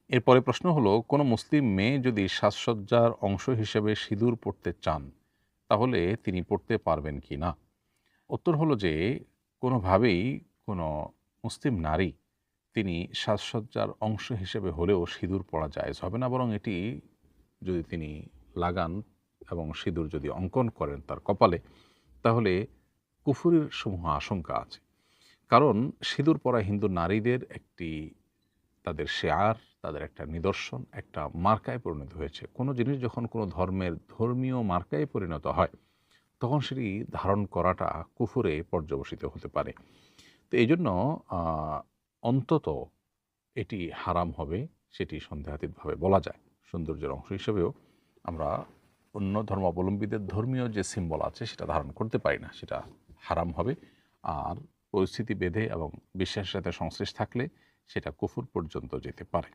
এরপরে প্রশ্ন হলো, কোনো মুসলিম মেয়ে যদি সাজসজ্জার অংশ হিসেবে সিঁদুর পরতে চান তাহলে তিনি পড়তে পারবেন কি না? উত্তর হলো যে কোনোভাবেই কোনো মুসলিম নারী তিনি সাজসজ্জার অংশ হিসেবে হলেও সিঁদুর পরা জায়েজ হবে না, বরং এটি যদি তিনি লাগান এবং সিঁদুর যদি অঙ্কন করেন তার কপালে, তাহলে কুফুরির সমূহ আশঙ্কা আছে। কারণ সিঁদুর পরা হিন্দু নারীদের একটি তাদের শেয়ার, তাদের একটা নিদর্শন, একটা মার্কায় পরিণত হয়েছে। কোনো জিনিস যখন কোনো ধর্মের ধর্মীয় মার্কায় পরিণত হয় তখন সেটি ধারণ করাটা কুফুরে পর্যবসিত হতে পারে। তো এইজন্য আ অন্তত এটি হারাম হবে, সেটি সন্দেহাতীতভাবে বলা যায়। সৌন্দর্যের অংশ হিসেবেও আমরা অন্য ধর্মাবলম্বীদের ধর্মীয় যে সিম্বল আছে সেটা ধারণ করতে পারি না, সেটা হারাম হবে। আর পরিস্থিতি বেঁধে এবং বিশ্বাসের সাথে সংশ্লিষ্ট থাকলে সেটা কুফর পর্যন্ত যেতে পারে।